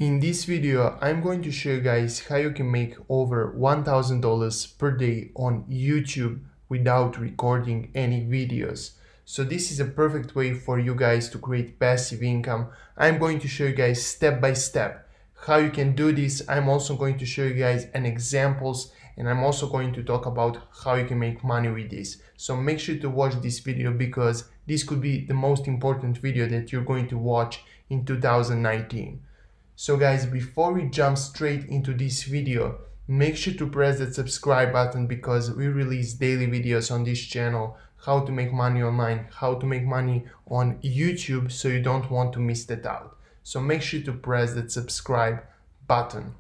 In this video, I'm going to show you guys how you can make over $1,000 per day on YouTube without recording any videos. So this is a perfect way for you guys to create passive income. I'm going to show you guys step by step how you can do this. I'm also going to show you guys an examples, and I'm also going to talk about how you can make money with this. So make sure to watch this video because this could be the most important video that you're going to watch in 2019. So guys, before we jump straight into this video, make sure to press that subscribe button because we release daily videos on this channel, how to make money online, how to make money on YouTube, so you don't want to miss that out. So make sure to press that subscribe button.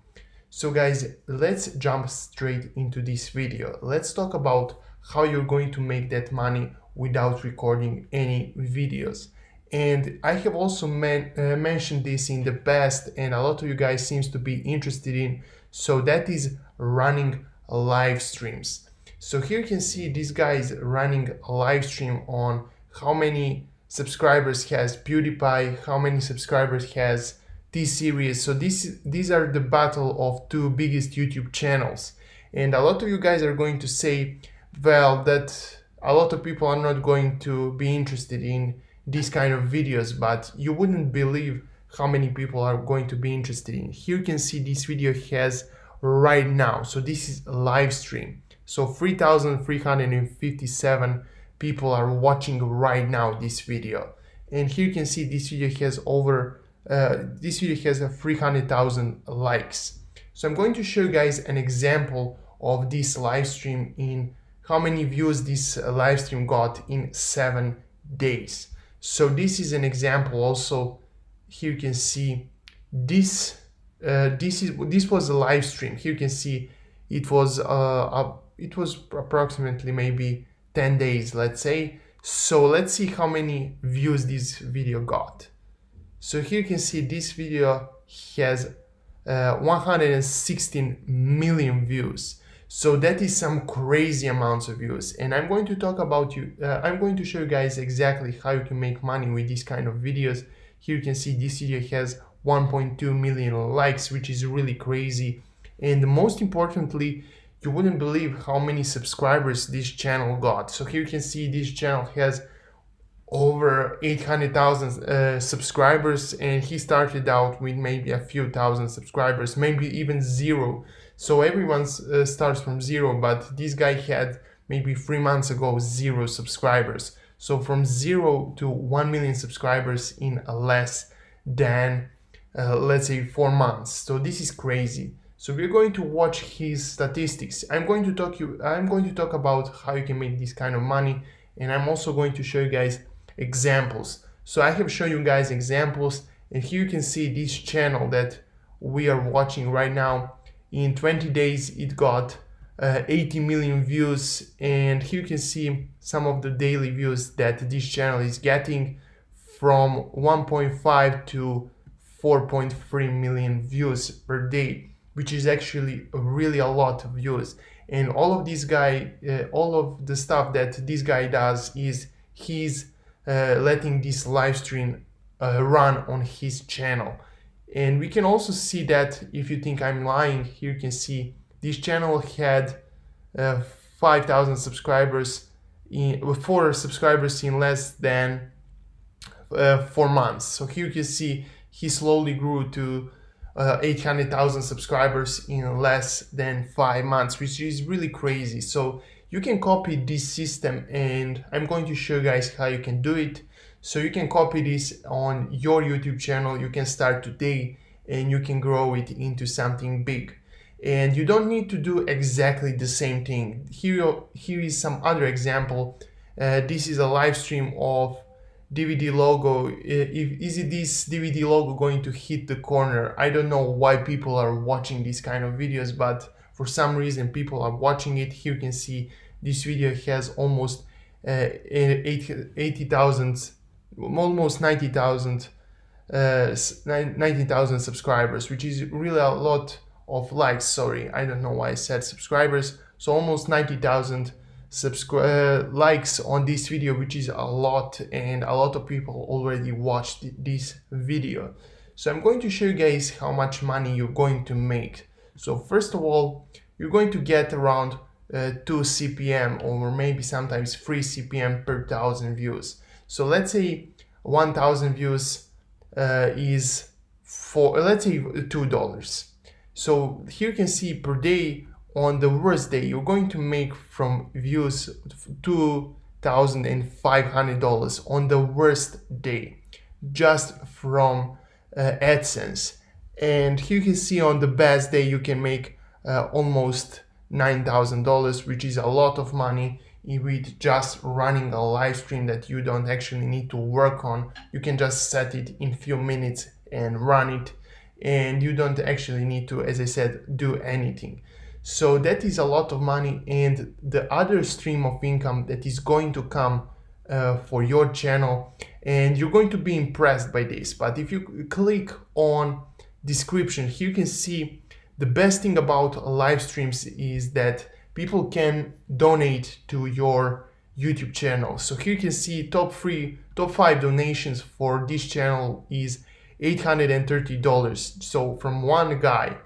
So guys, let's jump straight into this video. Let's talk about how you're going to make that money without recording any videos. And I have also mentioned this in the past, and a lot of you guys seems to be interested in, so that is running live streams. So here you can see this guy is running a live stream on how many subscribers has PewDiePie, how many subscribers has T-Series. So these are the battle of two biggest YouTube channels. And a lot of you guys are going to say, well, that a lot of people are not going to be interested in these kind of videos, but you wouldn't believe how many people are going to be interested in. Here you can see this video has right now. So this is a live stream. So 3,357 people are watching right now this video. And here you can see this video has over, this video has 300,000 likes. So I'm going to show you guys an example of this live stream in how many views this live stream got in 7 days. So this is an example. Also, here you can see this. This was a live stream. Here you can see it was approximately maybe 10 days, let's say. So let's see how many views this video got. So here you can see this video has 116 million views. So that is some crazy amounts of views, and I'm going to talk about I'm going to show you guys exactly how you can make money with these kind of videos. Here you can see this video has 1.2 million likes, which is really crazy. And most importantly, you wouldn't believe how many subscribers this channel got. So here you can see this channel has over 800,000 subscribers, and he started out with maybe a few thousand subscribers, maybe even zero. So everyone starts from zero, but this guy had maybe 3 months ago 0 subscribers. So from 0 to 1 million subscribers in less than let's say 4 months. So this is crazy. So we're going to watch his statistics. I'm going to talk about how you can make this kind of money, and I'm also going to show you guys examples. So I have shown you guys examples, and here you can see this channel that we are watching right now. In 20 days it got 80 million views, and here you can see some of the daily views that this channel is getting, from 1.5 to 4.3 million views per day, which is actually really a lot of views. And all of this guy, all of the stuff that this guy does is he's letting this live stream run on his channel. And we can also see that, if you think I'm lying, here you can see this channel had 5,000 subscribers, 4 subscribers in less than 4 months. So here you can see he slowly grew to 800,000 subscribers in less than 5 months, which is really crazy. So you can copy this system, and I'm going to show you guys how you can do it. So you can copy this on your YouTube channel. You can start today and you can grow it into something big. And you don't need to do exactly the same thing. Here is some other example. This is a live stream of DVD logo. Is this DVD logo going to hit the corner? I don't know why people are watching these kind of videos, but for some reason people are watching it. Here you can see this video has almost 80,000, almost 90,000 subscribers, which is really a lot of likes. Sorry, I don't know why I said subscribers. So almost 90,000 likes on this video, which is a lot, and a lot of people already watched this video. So I'm going to show you guys how much money you're going to make. So first of all, you're going to get around 2 CPM or maybe sometimes 3 CPM per 1,000 views. So let's say 1,000 views is for, let's say $2. So here you can see per day, on the worst day, you're going to make from views $2,500 on the worst day, just from AdSense. And here you can see on the best day, you can make almost $9,000, which is a lot of money with just running a live stream that you don't actually need to work on. You can just set it in few minutes and run it, and you don't actually need to, as I said, do anything. So that is a lot of money. And the other stream of income that is going to come for your channel, and you're going to be impressed by this. But if you click on description, here you can see the best thing about live streams is that people can donate to your YouTube channel. So here you can see top 5 donations for this channel is $830. So from one guy,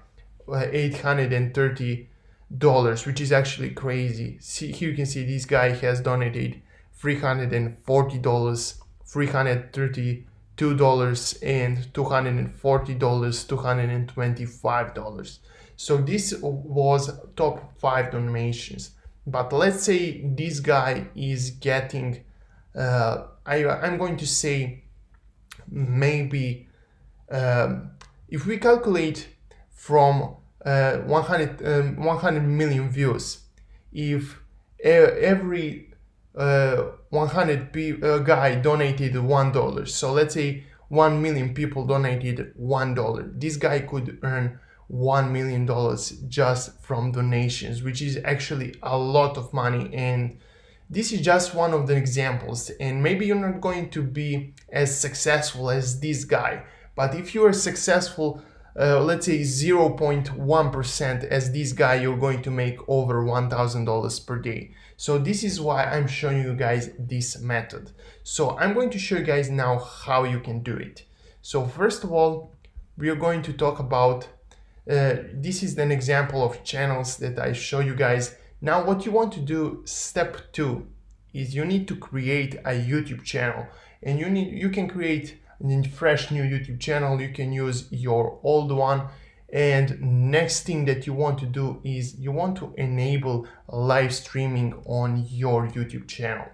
$830, which is actually crazy. See, here you can see this guy has donated $340, $332, and $240, $225. So this was top 5 donations. But let's say this guy is getting, I'm going to say maybe, if we calculate from 100 million views, if every 100 guy donated $1, so let's say 1 million people donated $1, this guy could earn $1 million just from donations, which is actually a lot of money. And this is just one of the examples, and maybe you're not going to be as successful as this guy, but if you are successful, let's say 0.1% as this guy, you're going to make over $1,000 per day. So this is why I'm showing you guys this method. So I'm going to show you guys now how you can do it. So first of all, we are going to talk about, this is an example of channels that I show you guys. Now what you want to do, step 2, is you need to create a YouTube channel, and you can create a fresh new YouTube channel. You can use your old one. And next thing that you want to do is you want to enable live streaming on your YouTube channel.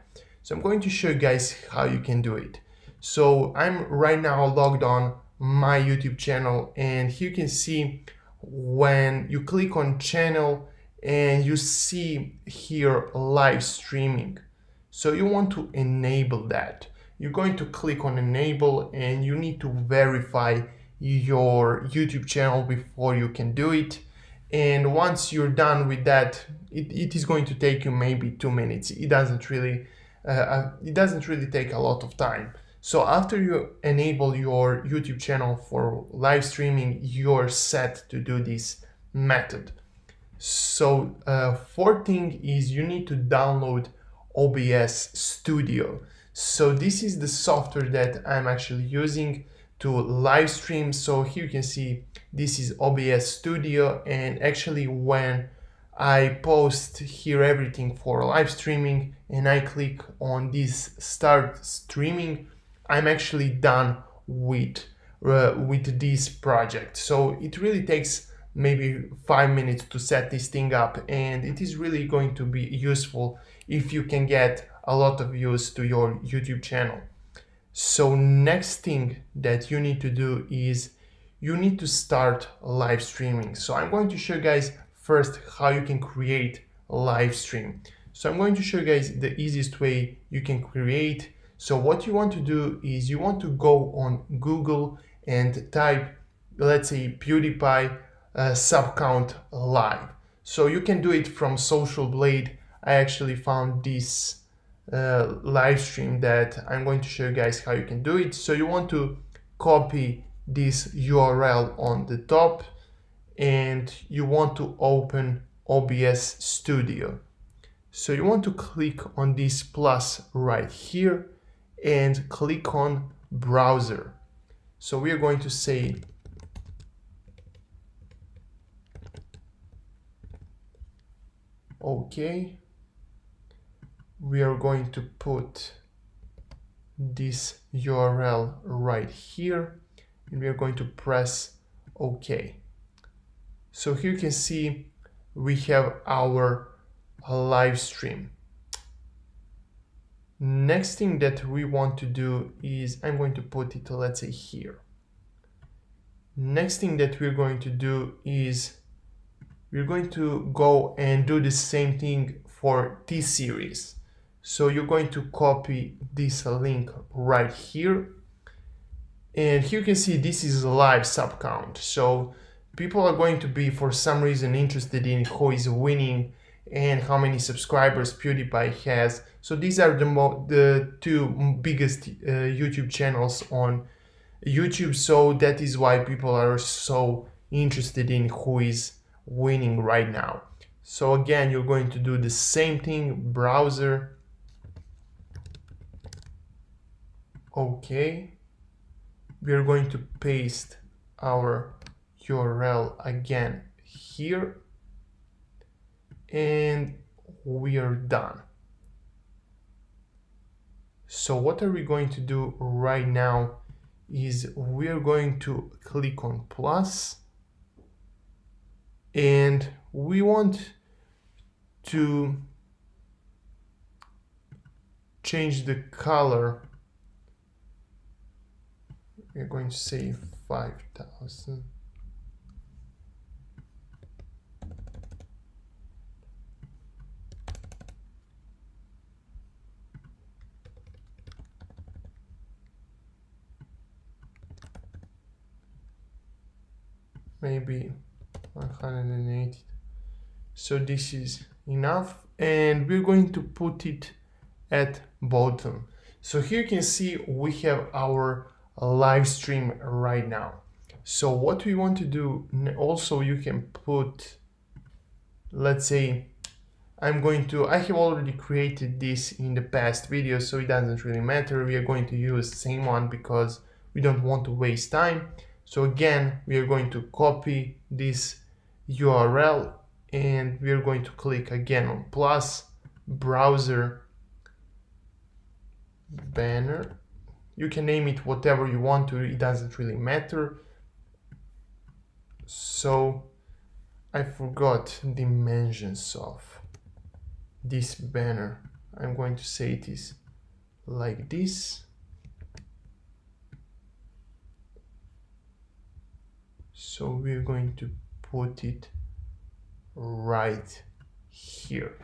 So I'm going to show you guys how you can do it. So I'm right now logged on my YouTube channel, and here you can see when you click on channel and you see here live streaming. So you want to enable that. You're going to click on enable, and you need to verify your YouTube channel before you can do it. And once you're done with that, it is going to take you maybe 2 minutes. It doesn't really take a lot of time. So after you enable your YouTube channel for live streaming, you're set to do this method. So fourth thing is you need to download OBS Studio. So this is the software that I'm actually using to live stream. So here you can see this is OBS Studio, and actually when I post here everything for live streaming and I click on this start streaming, I'm actually done with this project. So it really takes maybe 5 minutes to set this thing up, and it is really going to be useful if you can get a lot of views to your YouTube channel. So next thing that you need to do is you need to start live streaming. So I'm going to show you guys first how you can create a live stream. So I'm going to show you guys the easiest way you can create. So what you want to do is you want to go on Google and type, let's say, PewDiePie sub count live. So you can do it from Social Blade. I actually found this live stream that I'm going to show you guys how you can do it. So you want to copy this URL on the top, and you want to open OBS Studio. So you want to click on this plus right here and click on browser. So we are going to say okay. We are going to put this URL right here, and we are going to press OK. So here you can see we have our live stream. Next thing that we want to do is I'm going to put it, let's say, here. Next thing that we're going to do is we're going to go and do the same thing for T-Series. So you're going to copy this link right here. And here you can see this is a live sub count. So people are going to be, for some reason, interested in who is winning and how many subscribers PewDiePie has. So these are the two biggest YouTube channels on YouTube. So that is why people are so interested in who is winning right now. So again, you're going to do the same thing, browser. Okay. We are going to paste our URL again here, and we are done. So what are we going to do right now is we are going to click on plus, and we want to change the color. We're going to say 5,000. Maybe 180. So this is enough, and we're going to put it at bottom. So here you can see we have our live stream right now. So what we want to do also, you can put, let's say, I have already created this in the past video, so it doesn't really matter. We are going to use the same one because we don't want to waste time. So again, we are going to copy this URL, and we are going to click again on plus, browser, banner. You can name it whatever you want to, it doesn't really matter. So I forgot dimensions of this banner. I'm going to say it is like this. So we're going to put it right here.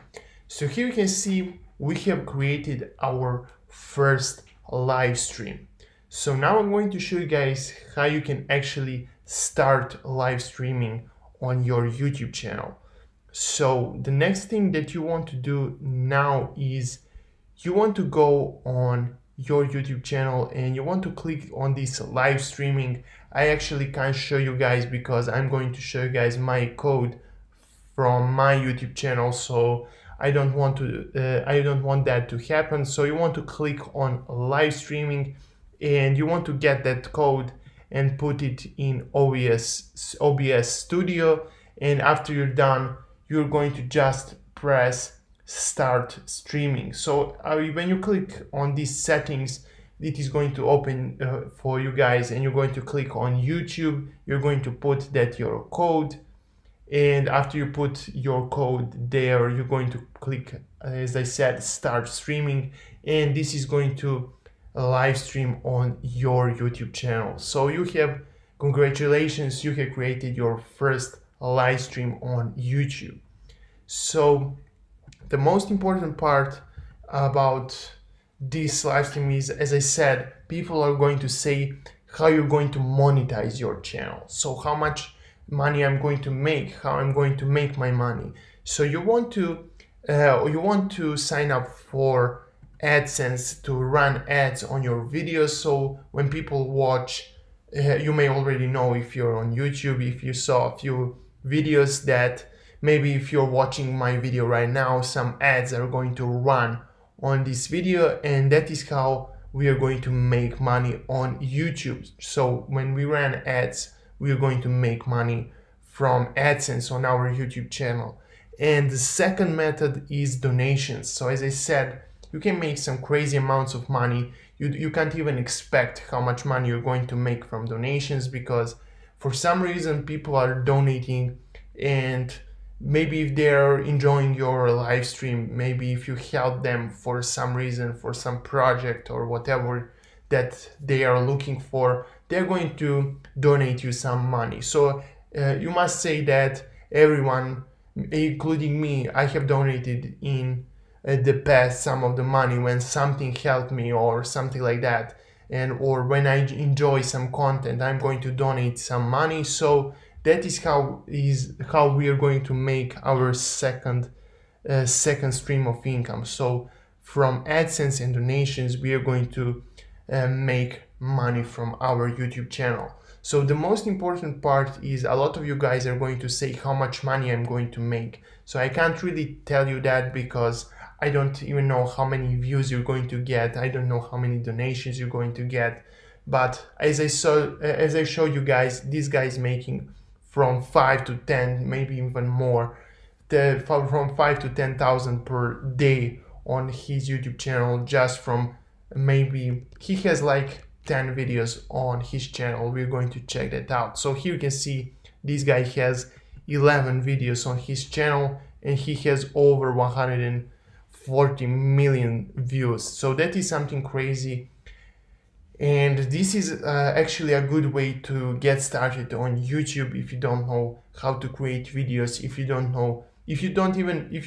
So here you can see we have created our first live stream. So now I'm going to show you guys how you can actually start live streaming on your YouTube channel. So the next thing that you want to do now is you want to go on your YouTube channel and you want to click on this live streaming. I actually can't show you guys because I'm going to show you guys my code from my YouTube channel, so I don't want that to happen. So you want to click on live streaming and you want to get that code and put it in OBS Studio, and after you're done, you're going to just press start streaming. So when you click on these settings, it is going to open for you guys, and you're going to click on YouTube. You're going to put that your code, and after you put your code there, you're going to click, as I said, start streaming, and this is going to live stream on your YouTube channel. So you have, congratulations, you have created your first live stream on YouTube. So the most important part about this live stream is, as I said, people are going to say how you're going to monetize your channel. So how much money I'm going to make, how I'm going to make my money. So you want to sign up for AdSense to run ads on your videos. So when people watch, you may already know if you're on YouTube, if you saw a few videos that maybe if you're watching my video right now, some ads are going to run on this video, and that is how we are going to make money on YouTube. So when we run ads, we are going to make money from AdSense on our YouTube channel. And the second method is donations. So as I said, you can make some crazy amounts of money. You can't even expect how much money you're going to make from donations, because for some reason people are donating, and maybe if they're enjoying your live stream, maybe if you help them for some reason, for some project or whatever that they are looking for, they're going to donate you some money. So you must say that everyone, including me, I have donated in the past some of the money when something helped me or something like that, and or when I enjoy some content, I'm going to donate some money. So that is how we are going to make our second stream of income. So from AdSense and donations, we are going to make money from our YouTube channel. So the most important part is, a lot of you guys are going to say how much money I'm going to make. So I can't really tell you that, because I don't even know how many views you're going to get. I don't know how many donations you're going to get. But as I showed you guys, this guy is making from 5 to 10, maybe even more, from 5 to 10,000 per day on his YouTube channel, just from, maybe he has like 10 videos on his channel. We're going to check that out. So here you can see this guy has 11 videos on his channel, and he has over 140 million views. So that is something crazy. And this is actually a good way to get started on YouTube if you don't know how to create videos, if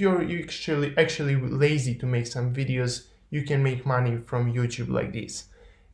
you're actually lazy to make some videos, you can make money from YouTube like this.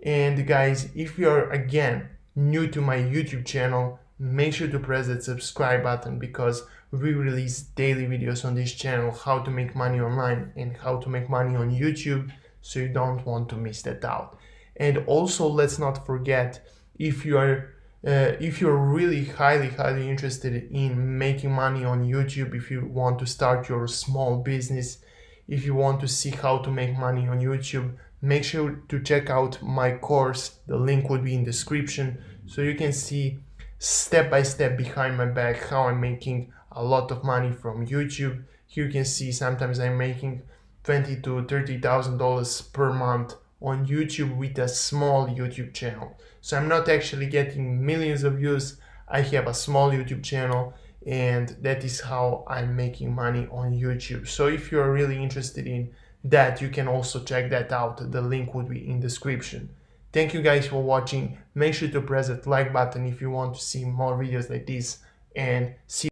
And guys, if you're again new to my YouTube channel, make sure to press that subscribe button, because we release daily videos on this channel, how to make money online and how to make money on YouTube, so you don't want to miss that out. And also, let's not forget, if you're really highly interested in making money on YouTube, if you want to start your small business, if you want to see how to make money on YouTube, make sure to check out my course. The link will be in the description, so you can see step by step behind my back how I'm making a lot of money from YouTube. Here you can see sometimes I'm making $20,000 to $30,000 per month on YouTube with a small YouTube channel. So I'm not actually getting millions of views. I have a small YouTube channel, and that is how I'm making money on YouTube. So if you're really interested in that, you can also check that out. The link would be in the description. Thank you guys for watching. Make sure to press that like button if you want to see more videos like this, and see